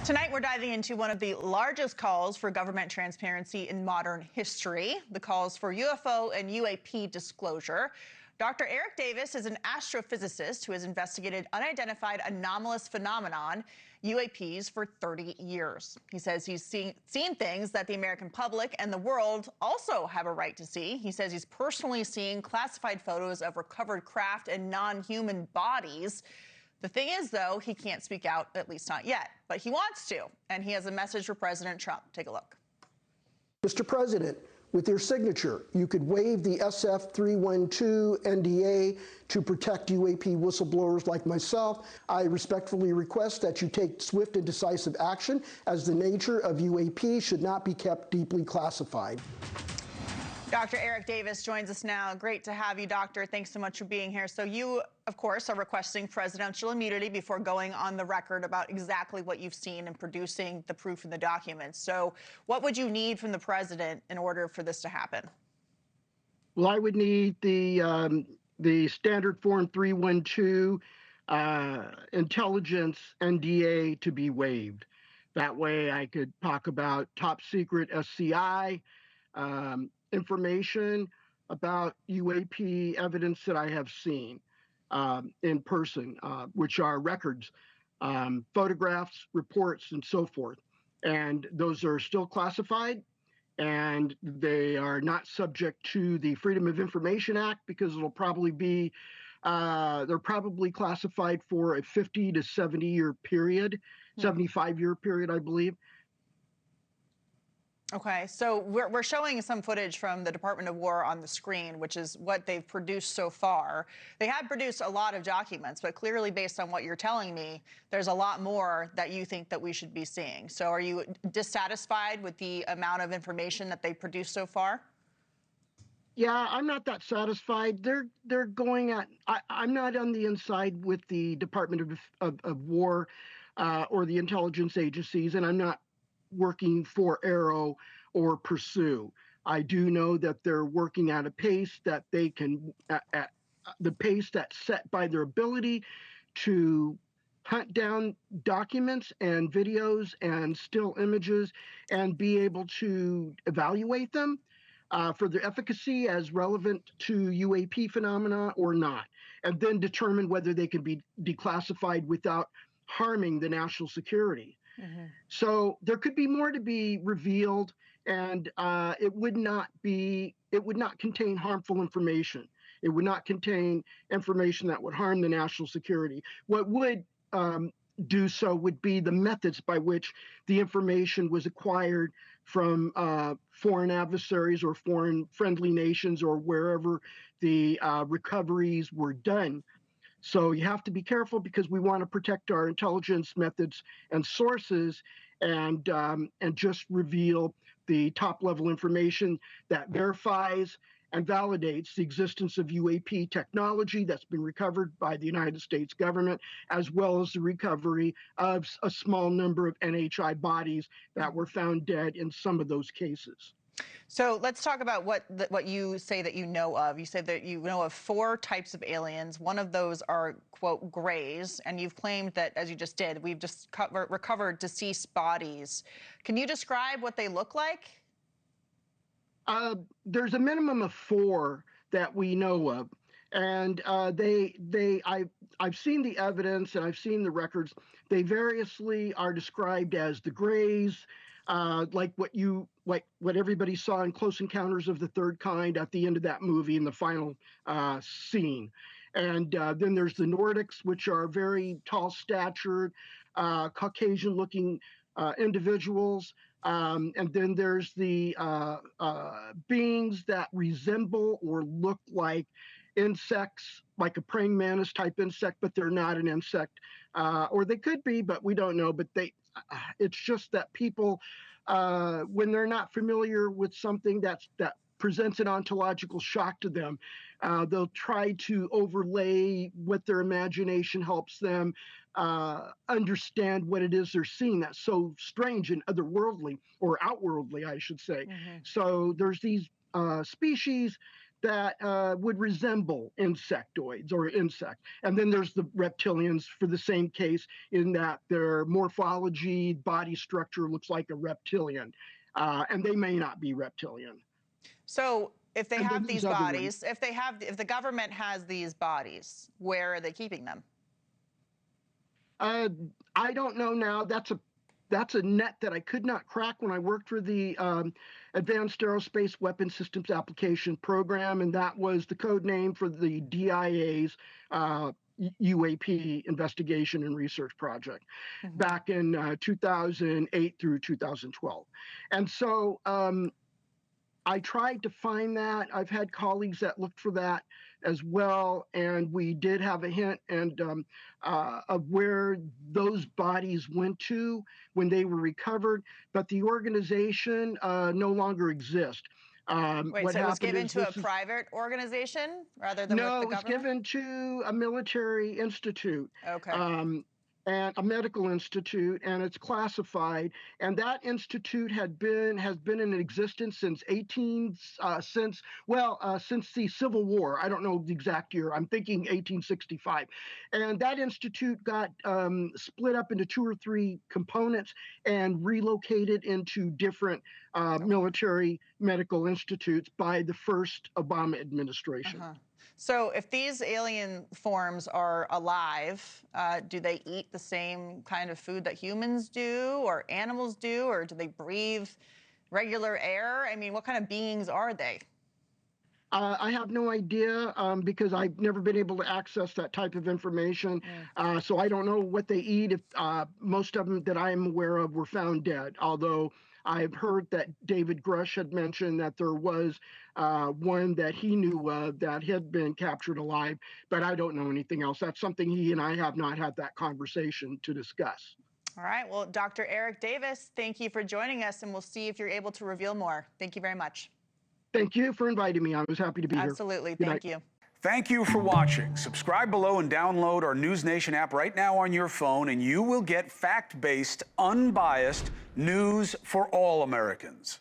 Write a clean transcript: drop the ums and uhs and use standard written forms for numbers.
Tonight, we're diving into one of the largest calls for government transparency in modern history, the calls for UFO and UAP disclosure. Dr. Eric Davis is an astrophysicist who has investigated unidentified anomalous phenomenon, UAPs, for 30 years. He says he's seen things that the American public and the world also have a right to see. He says he's personally seeing classified photos of recovered craft and non-human bodies. The thing is, though, he can't speak out, at least not yet, but he wants to, and he has a message for President Trump. Take a look. Mr. President, with your signature, you could waive the SF-312 NDA to protect UAP whistleblowers like myself. I respectfully request that you take swift and decisive action, as the nature of UAP should not be kept deeply classified. Dr. Eric Davis joins us now. Great to have you, Doctor. Thanks so much for being here. So you, of course, are requesting presidential immunity before going on the record about exactly what you've seen and producing the proof in the documents. So what would you need from the president in order for this to happen? Well, I would need the standard form 312 intelligence NDA to be waived. That way I could talk about top secret SCI, information about UAP evidence that I have seen in person, which are records, photographs, reports, and so forth. And those are still classified, and they are not subject to the Freedom of Information Act, because it'll probably be, they're probably classified for a 50 to 70-year period, 75-year period, I believe. Okay, so we're showing some footage from the Department of War on the screen, which is what they've produced so far. They have produced a lot of documents, but clearly, based on what you're telling me, there's a lot more that you think that we should be seeing. So are you dissatisfied with the amount of information that they've produced so far? Yeah, I'm not that satisfied. They're going at, I'm not on the inside with the Department of War or the intelligence agencies, and I'm not working for Arrow or Pursue. I do know that they're working at a pace that they can, at the pace that's set by their ability to hunt down documents and videos and still images and be able to evaluate them for their efficacy as relevant to UAP phenomena or not, and then determine whether they can be declassified without harming the national security. So there could be more to be revealed, and it would not contain harmful information. It would not contain information that would harm the national security. What would do so would be the methods by which the information was acquired from foreign adversaries or foreign friendly nations, or wherever the recoveries were done. So you have to be careful, because we want to protect our intelligence methods and sources, and just reveal the top level information that verifies and validates the existence of UAP technology that's been recovered by the United States government, as well as the recovery of a small number of NHI bodies that were found dead in some of those cases. So let's talk about what you say that you know of. You said that you know of 4 types of aliens. One of those are, quote, grays, and you've claimed that, as you just did, we've just recovered deceased bodies. Can you describe what they look like? There's a minimum of 4 that we know of, and I've seen the evidence and I've seen the records. They variously are described as the grays, like what everybody saw in Close Encounters of the Third Kind at the end of that movie in the final scene. And then there's the Nordics, which are very tall statured, Caucasian-looking individuals. And then there's the beings that resemble or look like insects, like a praying mantis type insect, but they're not an insect. Or they could be, but we don't know. But it's just that people, when they're not familiar with something that presents an ontological shock to them, they'll try to overlay what their imagination helps them understand what it is they're seeing that's so strange and otherworldly, or outworldly, I should say. So there's these species that would resemble insectoids or insect. And then there's the reptilians for the same case, in that their morphology, body structure looks like a reptilian, and they may not be reptilian. So if they have these bodies, ones. if the government has these bodies, where are they keeping them? I don't know now. That's a net that I could not crack when I worked for the Advanced Aerospace Weapons Systems Application Program, and that was the code name for the DIA's UAP investigation and research project back in 2008 through 2012. And so I tried to find that. I've had colleagues that looked for that as well, and we did have a hint of where those bodies went to when they were recovered, but the organization no longer exists. Wait, so it was given to a private organization rather than with the government? No, it was given to a military institute. Okay. And a medical institute, and it's classified. And that institute has been in existence since since the Civil War. I don't know the exact year. I'm thinking 1865. And that institute got split up into 2 or 3 components and relocated into different military medical institutes by the first Obama administration. So if these alien forms are alive, do they eat the same kind of food that humans do or animals do, or do they breathe regular air? I mean, what kind of beings are they? I have no idea because I've never been able to access that type of information. So I don't know what they eat. If most of them that I'm aware of were found dead, although I've heard that David Grush had mentioned that there was one that he knew of that had been captured alive, but I don't know anything else. That's something he and I have not had that conversation to discuss. All right. Well, Dr. Eric Davis, thank you for joining us, and we'll see if you're able to reveal more. Thank you very much. Thank you for inviting me. I was happy to be here. Absolutely. Thank you. Thank you for watching. Subscribe below and download our NewsNation app right now on your phone, and you will get fact-based, unbiased news for all Americans.